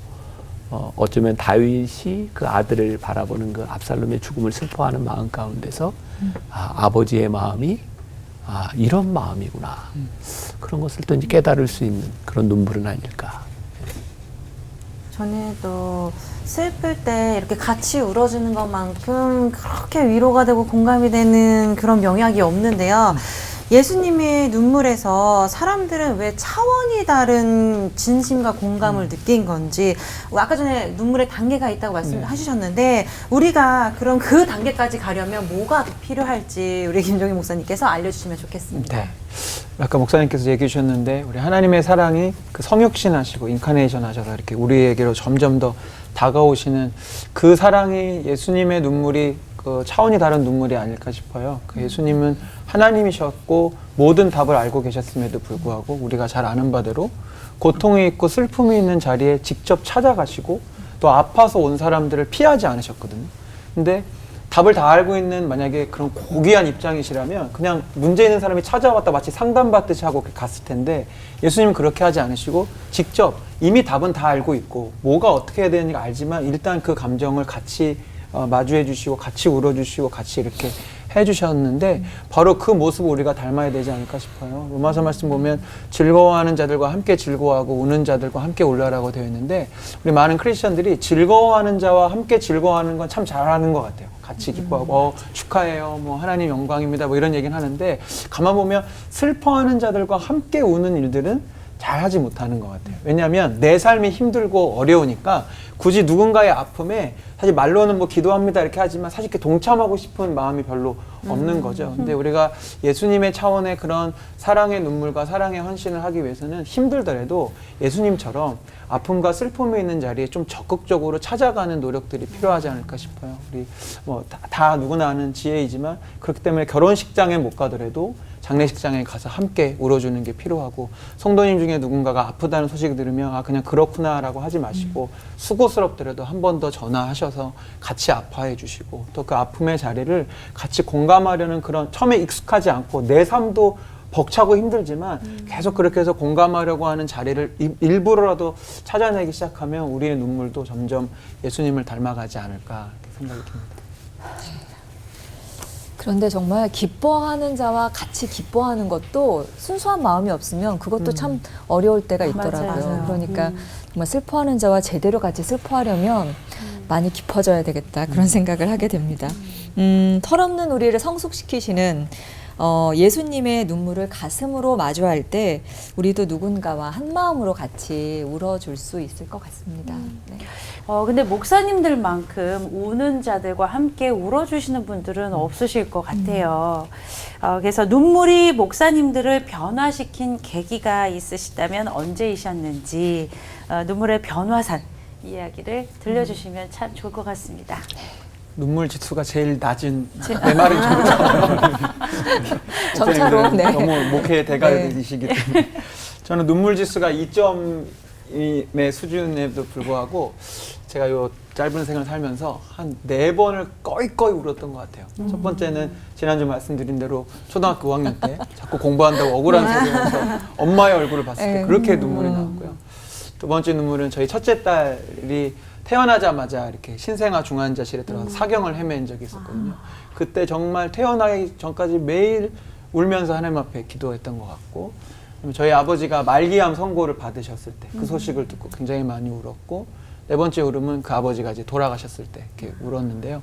어쩌면 다윗이 그 아들을 바라보는 그 압살롬의 죽음을 슬퍼하는 마음 가운데서 아버지의 마음이 이런 마음이구나. 그런 것을 또 이제 깨달을 수 있는 그런 눈물은 아닐까. 저는 또 슬플 때 이렇게 같이 울어주는 것만큼 그렇게 위로가 되고 공감이 되는 그런 명약이 없는데요. 예수님의 눈물에서 사람들은 왜 차원이 다른 진심과 공감을 느낀 건지, 아까 전에 눈물의 단계가 있다고 말씀하셨는데 우리가 그럼 그 단계까지 가려면 뭐가 필요할지 우리 김종인 목사님께서 알려주시면 좋겠습니다. 네. 아까 목사님께서 얘기해 주셨는데 우리 하나님의 사랑이 그 성육신 하시고 인카네이션 하셔서 이렇게 우리에게로 점점 더 다가오시는 그 사랑이 예수님의 눈물이 그 차원이 다른 눈물이 아닐까 싶어요. 그 예수님은 하나님이셨고 모든 답을 알고 계셨음에도 불구하고 우리가 잘 아는 바대로 고통이 있고 슬픔이 있는 자리에 직접 찾아가시고 또 아파서 온 사람들을 피하지 않으셨거든요. 근데 답을 다 알고 있는 만약에 그런 고귀한 입장이시라면 그냥 문제 있는 사람이 찾아왔다 마치 상담받듯이 하고 갔을 텐데 예수님은 그렇게 하지 않으시고 직접 이미 답은 다 알고 있고 뭐가 어떻게 해야 되는지 알지만 일단 그 감정을 같이 마주해 주시고 같이 울어주시고 같이 이렇게 해주셨는데 바로 그 모습을 우리가 닮아야 되지 않을까 싶어요. 로마서 말씀 보면 즐거워하는 자들과 함께 즐거워하고 우는 자들과 함께 울라라고 되어 있는데 우리 많은 크리스천들이 즐거워하는 자와 함께 즐거워하는 건 참 잘하는 것 같아요. 같이 기뻐하고 축하해요, 뭐 하나님 영광입니다, 뭐 이런 얘기는 하는데 가만 보면 슬퍼하는 자들과 함께 우는 일들은 잘하지 못하는 것 같아요. 왜냐하면 내 삶이 힘들고 어려우니까 굳이 누군가의 아픔에 사실 말로는 뭐 기도합니다 이렇게 하지만 사실 이렇게 동참하고 싶은 마음이 별로 없는 거죠. 근데 우리가 예수님의 차원의 그런 사랑의 눈물과 사랑의 헌신을 하기 위해서는 힘들더라도 예수님처럼 아픔과 슬픔이 있는 자리에 좀 적극적으로 찾아가는 노력들이 필요하지 않을까 싶어요. 우리 뭐 다 누구나 아는 지혜이지만 그렇기 때문에 결혼식장에 못 가더라도 장례식장에 가서 함께 울어주는 게 필요하고, 성도님 중에 누군가가 아프다는 소식을 들으면 아 그냥 그렇구나라고 하지 마시고 수고스럽더라도 한 번 더 전화하셔서 같이 아파해 주시고, 또 그 아픔의 자리를 같이 공감하려는 그런, 처음에 익숙하지 않고 내 삶도 벅차고 힘들지만 계속 그렇게 해서 공감하려고 하는 자리를 일부러라도 찾아내기 시작하면 우리의 눈물도 점점 예수님을 닮아가지 않을까 이렇게 생각이 듭니다. 그런데 정말 기뻐하는 자와 같이 기뻐하는 것도 순수한 마음이 없으면 그것도 참 어려울 때가 있더라고요. 맞아요. 그러니까 정말 슬퍼하는 자와 제대로 같이 슬퍼하려면 많이 깊어져야 되겠다, 그런 생각을 하게 됩니다. 털없는 우리를 성숙시키시는 예수님의 눈물을 가슴으로 마주할 때 우리도 누군가와 한 마음으로 같이 울어줄 수 있을 것 같습니다. 네. 근데 목사님들만큼 우는 자들과 함께 울어주시는 분들은 없으실 것 같아요. 그래서 눈물이 목사님들을 변화시킨 계기가 있으시다면 언제이셨는지 눈물의 변화산 이야기를 들려주시면 참 좋을 것 같습니다. 눈물 지수가 제일 낮은 내 말은 점차로, 네. 너무 목회 대가이시기 때문에 저는 눈물 지수가 2점의 수준에도 불구하고 제가 요 짧은 생을 살면서 한 4번을 꺼이꺼이 울었던 것 같아요. 첫 번째는 지난주 말씀드린 대로 초등학교 5학년 때 자꾸 공부한다고 억울한 소리 하면서 엄마의 얼굴을 봤을 때 그렇게 눈물이 나왔고요. 두 번째 눈물은 저희 첫째 딸이 태어나자마자 이렇게 신생아 중환자실에 들어가서 사경을 헤맨 적이 있었거든요. 그때 정말 태어나기 전까지 매일 울면서 하나님 앞에 기도했던 것 같고, 저희 아버지가 말기암 선고를 받으셨을 때 그 소식을 듣고 굉장히 많이 울었고, 네 번째 울음은 그 아버지가 이제 돌아가셨을 때 이렇게 울었는데요.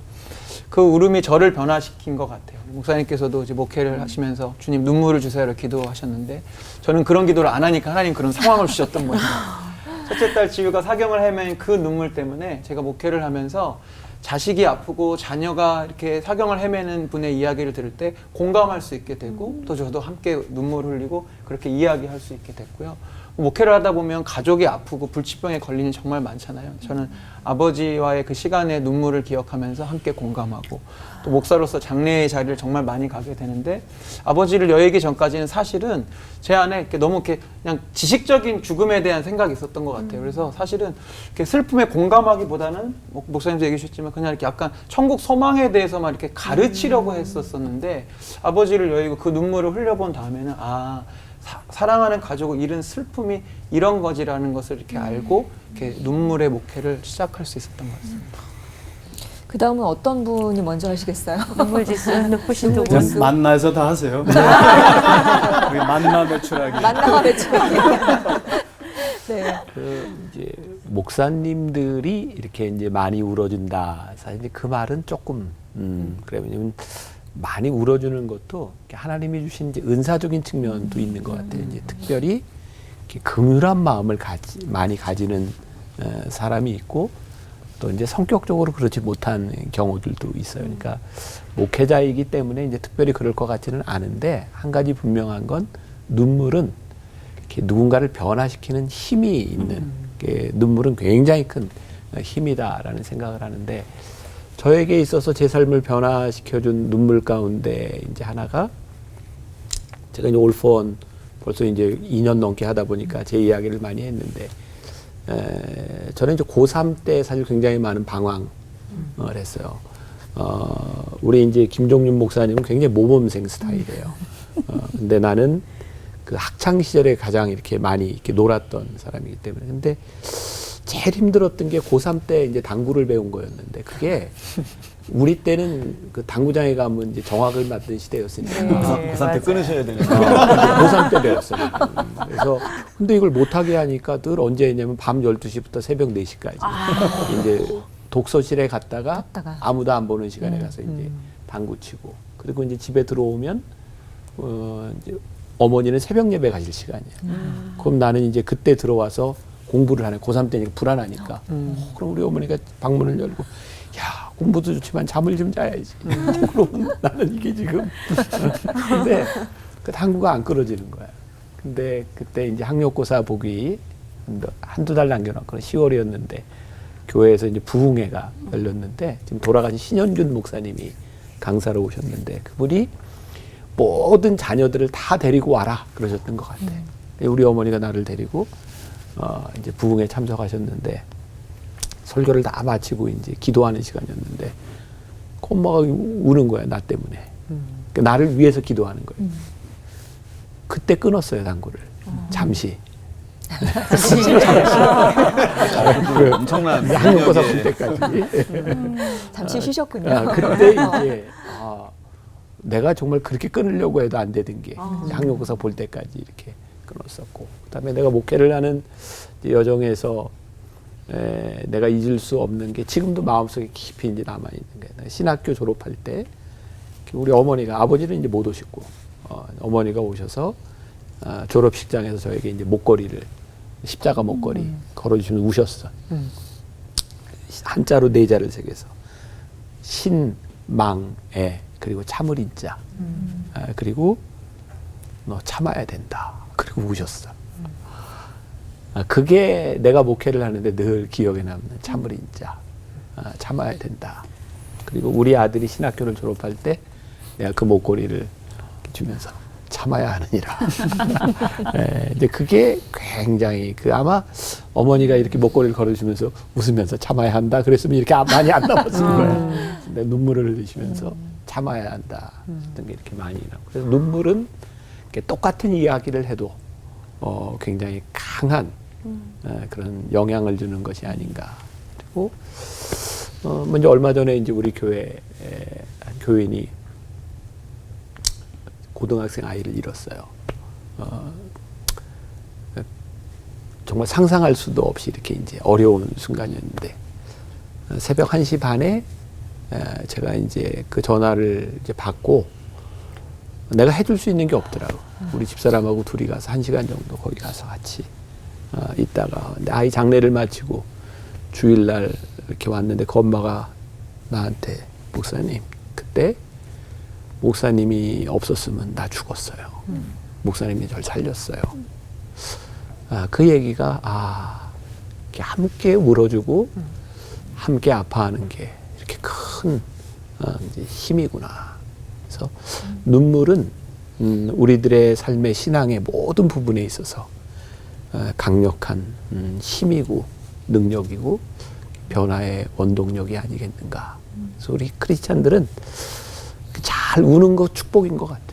그 울음이 저를 변화시킨 것 같아요. 목사님께서도 이제 목회를 하시면서 주님 눈물을 주세요를 기도하셨는데 저는 그런 기도를 안 하니까 하나님 그런 상황을 주셨던 모양이에요. 첫째 딸 지유가 사경을 헤맨 그 눈물 때문에 제가 목회를 하면서 자식이 아프고 자녀가 이렇게 사경을 헤매는 분의 이야기를 들을 때 공감할 수 있게 되고, 또 저도 함께 눈물 흘리고 그렇게 이야기할 수 있게 됐고요. 목회를 하다 보면 가족이 아프고 불치병에 걸리는 정말 많잖아요. 저는 아버지와의 그 시간의 눈물을 기억하면서 함께 공감하고, 또 목사로서 장례의 자리를 정말 많이 가게 되는데, 아버지를 여의기 전까지는 사실은 제 안에 이렇게 너무 이렇게 그냥 지식적인 죽음에 대한 생각이 있었던 것 같아요. 그래서 사실은 이렇게 슬픔에 공감하기보다는 목사님도 얘기해 주셨지만 그냥 이렇게 약간 천국 소망에 대해서만 이렇게 가르치려고 했었었는데, 아버지를 여의고 그 눈물을 흘려본 다음에는 사랑하는 가족을 잃은 슬픔이 이런 거지라는 것을 이렇게 알고 이렇게 눈물의 목회를 시작할 수 있었던 것 같습니다. 그 다음은 어떤 분이 먼저 하시겠어요? 눈물 지수 높으신 두 눈물 분. 지수. 만나서 다 하세요. 우리 만나 매출하기. 만나가 매출하기. 네. 이제 목사님들이 이렇게 이제 많이 울어준다. 사실 그 말은 조금 왜냐면 많이 울어주는 것도 하나님이 주신 이제 은사적인 측면도 있는 것 같아요. 이제 특별히 이렇게 긍휼한 마음을 많이 가지는 사람이 있고, 또 이제 성격적으로 그렇지 못한 경우들도 있어요. 그러니까 목회자이기 때문에 이제 특별히 그럴 것 같지는 않은데, 한 가지 분명한 건 눈물은 이렇게 누군가를 변화시키는 힘이 있는, 눈물은 굉장히 큰 힘이다라는 생각을 하는데, 저에게 있어서 제 삶을 변화시켜준 눈물 가운데 이제 하나가, 제가 이제 올폰 벌써 이제 2년 넘게 하다 보니까 제 이야기를 많이 했는데, 저는 이제 고3 때 사실 굉장히 많은 방황을 했어요. 우리 이제 김종윤 목사님은 굉장히 모범생 스타일이에요. 근데 나는 그 학창 시절에 가장 이렇게 많이 이렇게 놀았던 사람이기 때문에. 근데 제일 힘들었던 게 고3 때 이제 당구를 배운 거였는데, 그게 우리 때는 그 당구장에 가면 이제 정학을 맡던 시대였으니까. 네, 고3 때 끊으셔야 되는 고3 때 배웠어요. 그래서 근데 이걸 못하게 하니까 늘 언제 했냐면 밤 12시부터 새벽 4시까지 이제 독서실에 갔다가 아무도 안 보는 시간에 가서 이제 당구 치고, 그리고 이제 집에 들어오면 이제 어머니는 새벽 예배 가실 시간이에요. 그럼 나는 이제 그때 들어와서 공부를 하네. 고3 때니까 불안하니까. 그럼 우리 어머니가 방문을 열고, 야, 공부도 좋지만 잠을 좀 자야지. 그러면 나는 이게 지금. 근데 그 당구가 안 끊어지는 거야. 근데 그때 이제 학력고사 보기 한두 달 남겨놨거든. 10월이었는데 교회에서 이제 부흥회가 열렸는데, 지금 돌아가신 신현균 목사님이 강사로 오셨는데, 그분이 모든 자녀들을 다 데리고 와라 그러셨던 것 같아요. 우리 어머니가 나를 데리고 이제 부흥에 참석하셨는데 설교를 다 마치고 이제 기도하는 시간이었는데 엄마가 우는 거야, 나 때문에. 그러니까 나를 위해서 기도하는 거예요. 그때 끊었어요, 당구를. 잠시. 엄청난 한국고사 볼 능력의 때까지. 잠시 쉬셨군요. 그때 이제 내가 정말 그렇게 끊으려고 해도 안 되던 게 학력고사 볼 때까지 이렇게 끊었었고, 그다음에 내가 목회를 하는 여정에서 내가 잊을 수 없는 게 지금도 마음속에 깊이 이제 남아 있는 거예요. 신학교 졸업할 때 우리 어머니가, 아버지는 이제 못 오셨고 어머니가 오셔서 졸업식장에서 저에게 이제 목걸이를, 십자가 목걸이 걸어주시면서 우셨어. 한자로 네 자를 새겨서 신망에, 그리고 참을 인자, 그리고 너 참아야 된다. 그리고 우셨어. 그게 내가 목회를 하는데 늘 기억에 남는 참을 인자, 참아야 된다. 그리고 우리 아들이 신학교를 졸업할 때 내가 그 목걸이를 주면서 참아야 하느니라. 이제 그게 굉장히 아마 어머니가 이렇게 목걸이를 걸어주면서 웃으면서 참아야 한다 그랬으면 이렇게 많이 안 남았을 거예요. 근데 눈물을 흘리시면서 참아야 한다 했던 게 이렇게 많이 나고, 그래서 눈물은 똑같은 이야기를 해도 굉장히 강한 그런 영향을 주는 것이 아닌가. 그리고 먼저 얼마 전에 이제 우리 교회 한 교인이 고등학생 아이를 잃었어요. 정말 상상할 수도 없이 이렇게 이제 어려운 순간이었는데, 새벽 1시 반에 제가 이제 그 전화를 이제 받고, 내가 해줄 수 있는 게 없더라고. 우리 집사람하고 둘이 가서 1시간 정도 거기 가서 같이 있다가, 근데 아이 장례를 마치고 주일날 이렇게 왔는데 그 엄마가 나한테, 목사님, 그때 목사님이 없었으면 나 죽었어요. 목사님이 저를 살렸어요. 그 얘기가 이렇게 함께 울어주고 함께 아파하는 게 이렇게 큰 이제 힘이구나. 그래서 눈물은 우리들의 삶의 신앙의 모든 부분에 있어서 강력한 힘이고 능력이고 변화의 원동력이 아니겠는가. 그래서 우리 크리스찬들은 잘 우는 거 축복인 것 같아요.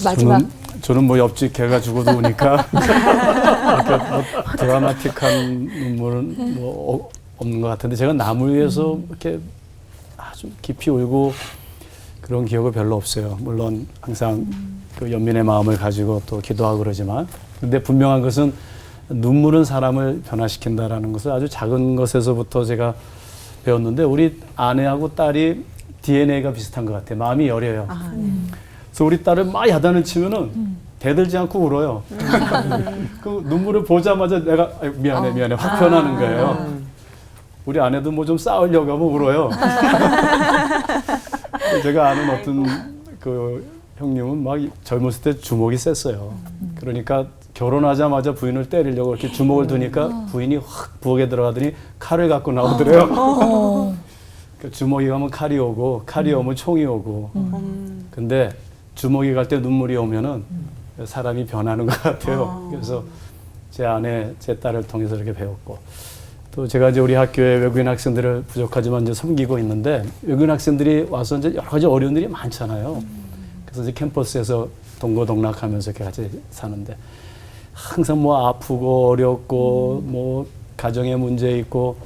마지막. 저는 뭐 옆집 개가 죽어도 우니까 이렇게 뭐 드라마틱한 눈물은 뭐 없는 것 같은데, 제가 나무 위에서 이렇게 아주 깊이 울고 그런 기억은 별로 없어요. 물론 항상 그 연민의 마음을 가지고 또 기도하고 그러지만, 근데 분명한 것은 눈물은 사람을 변화시킨다라는 것을 아주 작은 것에서부터 제가 배웠는데, 우리 아내하고 딸이 DNA가 비슷한 것 같아요. 마음이 여려요. 그래서 우리 딸을 막 야단을 치면은 대들지 않고 울어요. 그 눈물을 보자마자 내가 미안해 확 변하는 거예요. 우리 아내도 뭐 좀 싸우려고 하면 울어요. 제가 아는 어떤 그 형님은 막 젊었을 때 주먹이 셌어요. 그러니까 결혼하자마자 부인을 때리려고 이렇게 주먹을 두니까 부인이 확 부엌에 들어가더니 칼을 갖고 나오더래요. 그 주먹이 가면 칼이 오고, 칼이 오면 총이 오고. 근데 주먹이 갈 때 눈물이 오면은 사람이 변하는 것 같아요. 그래서 제 아내, 제 딸을 통해서 이렇게 배웠고, 또 제가 이제 우리 학교에 외국인 학생들을 부족하지만 이제 섬기고 있는데, 외국인 학생들이 와서 이제 여러 가지 어려운 일이 많잖아요. 그래서 이제 캠퍼스에서 동고동락하면서 이렇게 같이 사는데, 항상 뭐 아프고 어렵고 뭐 가정에 문제 있고,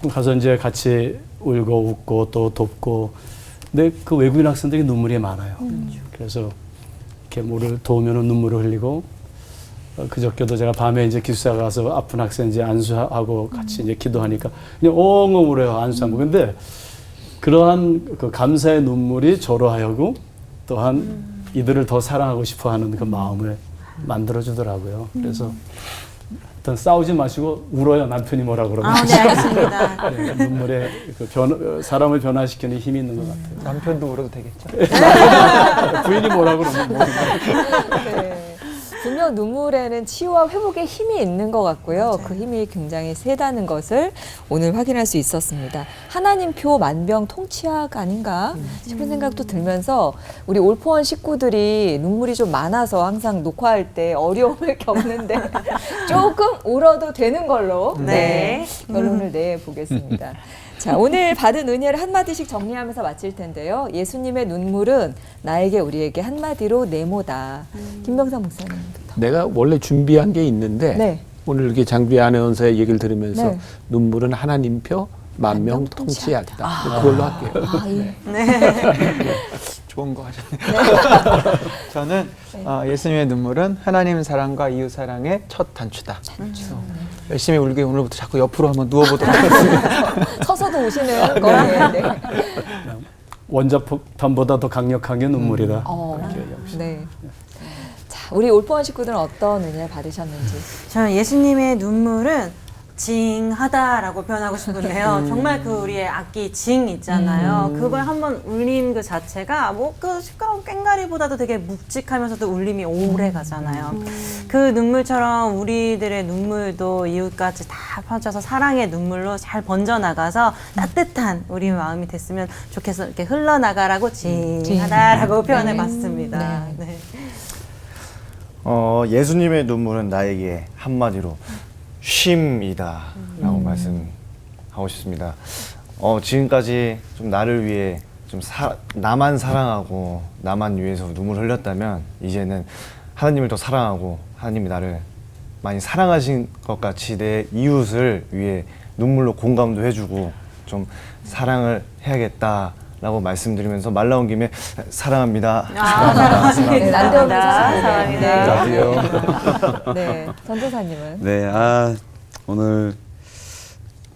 가서 이제 같이 울고 웃고 또 돕고, 근데 그 외국인 학생들이 눈물이 많아요. 그래서 이렇게 뭐를 도우면은 눈물을 흘리고, 그저께도 제가 밤에 이제 기숙사 가서 아픈 학생 이제 안수하고 같이 이제 기도하니까 그냥 엉엉 울어요, 안수하고. 근데 그러한 그 감사의 눈물이 저로 하여금 또한 이들을 더 사랑하고 싶어 하는 그 마음을 만들어주더라고요. 그래서 일단 싸우지 마시고 울어요, 남편이 뭐라 그러면. 네, 알겠습니다. 네, 눈물에 그 사람을 변화시키는 힘이 있는 것 같아요. 남편도 울어도 되겠죠? 부인이 뭐라 그러면 뭐. 네. 분명 눈물에는 치유와 회복의 힘이 있는 것 같고요. 그 힘이 굉장히 세다는 것을 오늘 확인할 수 있었습니다. 하나님표 만병통치약 아닌가 싶은 생각도 들면서 우리 올포원 식구들이 눈물이 좀 많아서 항상 녹화할 때 어려움을 겪는데 조금 울어도 되는 걸로 네. 결론을 내보겠습니다. 자, 오늘 받은 은혜를 한마디씩 정리하면서 마칠 텐데요. 예수님의 눈물은 나에게 우리에게 한마디로 네모다. 김병삼 목사님부터. 내가 원래 준비한 게 있는데 네. 오늘 이렇게 장비 아나운서의 얘기를 들으면서 네. 눈물은 하나님표 만명통치약이다. 그걸로 할게요. 아, 예. 좋은 거 하셨네요. 저는 예수님의 눈물은 하나님 사랑과 이웃 사랑의 첫 단추다. 열심히 울게 오늘부터 자꾸 옆으로 한번 누워보도록 하겠습니다. 서서도 우시는 거예요. 네. 원자폭탄보다 더 강력한 게 눈물이다. 네. 자, 우리 올포원 식구들은 어떤 은혜 받으셨는지. 저는 예수님의 눈물은 징하다라고 표현하고 싶은데요. 정말 그 우리의 악기 징 있잖아요. 그걸 한번 울린 그 자체가 뭐 그 시끄러운 꽹가리보다도 되게 묵직하면서도 울림이 오래 가잖아요. 그 눈물처럼 우리들의 눈물도 이웃까지 다 퍼져서 사랑의 눈물로 잘 번져나가서 따뜻한 우리 마음이 됐으면 좋겠어. 이렇게 흘러나가라고 징하다라고 표현해 봤습니다. 네. 예수님의 눈물은 나에게 한마디로 쉼이다 라고 말씀하고 싶습니다. 지금까지 좀 나를 위해 좀 나만 사랑하고 나만 위해서 눈물 흘렸다면 이제는 하나님을 더 사랑하고 하나님이 나를 많이 사랑하신 것 같이 내 이웃을 위해 눈물로 공감도 해주고 좀 사랑을 해야겠다라고 말씀드리면서 말 나온 김에 사랑합니다. 네, 난데없는 사랑합니다. 사랑입니다. 네, 전도사님은. 네, 오늘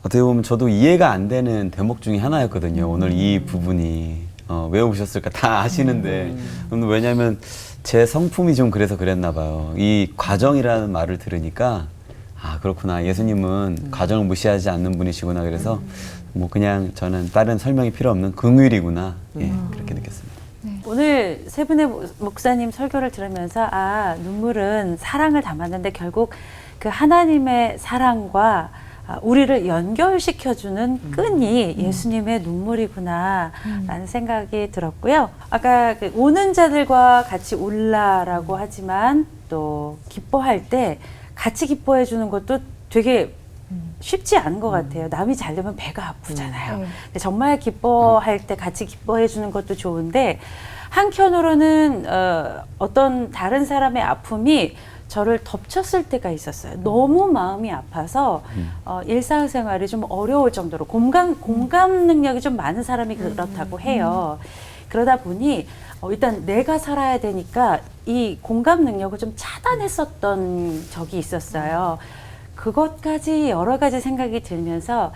어떻게 보면 저도 이해가 안 되는 대목 중에 하나였거든요. 오늘 이 부분이 왜 오셨을까 다 아시는데 왜냐하면 제 성품이 좀 그래서 그랬나 봐요. 이 과정이라는 말을 들으니까 그렇구나. 예수님은 과정을 무시하지 않는 분이시구나. 그래서 뭐 그냥 저는 다른 설명이 필요 없는 긍휼이구나. 예, 그렇게 느꼈습니다. 오늘 세 분의 목사님 설교를 들으면서 눈물은 사랑을 담았는데 결국 그 하나님의 사랑과 우리를 연결시켜주는 끈이 예수님의 눈물이구나 라는 생각이 들었고요. 아까 그 오는 자들과 같이 울라라고 하지만 또 기뻐할 때 같이 기뻐해 주는 것도 되게 쉽지 않은 것 같아요. 남이 잘 되면 배가 아프잖아요. 근데 정말 기뻐할 때 같이 기뻐해 주는 것도 좋은데 한편으로는 어떤 다른 사람의 아픔이 저를 덮쳤을 때가 있었어요. 너무 마음이 아파서 일상생활이 좀 어려울 정도로 공감 능력이 좀 많은 사람이 그렇다고 해요. 그러다 보니 일단 내가 살아야 되니까 이 공감 능력을 좀 차단했었던 적이 있었어요. 그것까지 여러 가지 생각이 들면서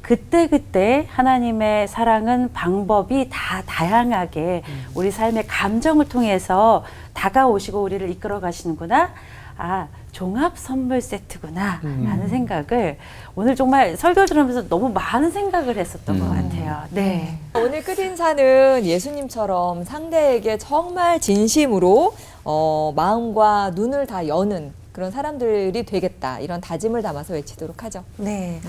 그때 하나님의 사랑은 방법이 다 다양하게 우리 삶의 감정을 통해서 다가오시고 우리를 이끌어 가시는구나. 종합 선물 세트구나 라는 생각을 오늘 정말 설교 들으면서 너무 많은 생각을 했었던 것 같아요. 네. 오늘 끝인사는 예수님처럼 상대에게 정말 진심으로 마음과 눈을 다 여는 그런 사람들이 되겠다. 이런 다짐을 담아서 외치도록 하죠. 네.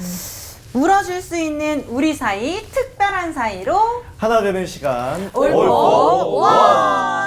울어줄 수 있는 우리 사이, 특별한 사이로 하나 되는 시간 올포 원.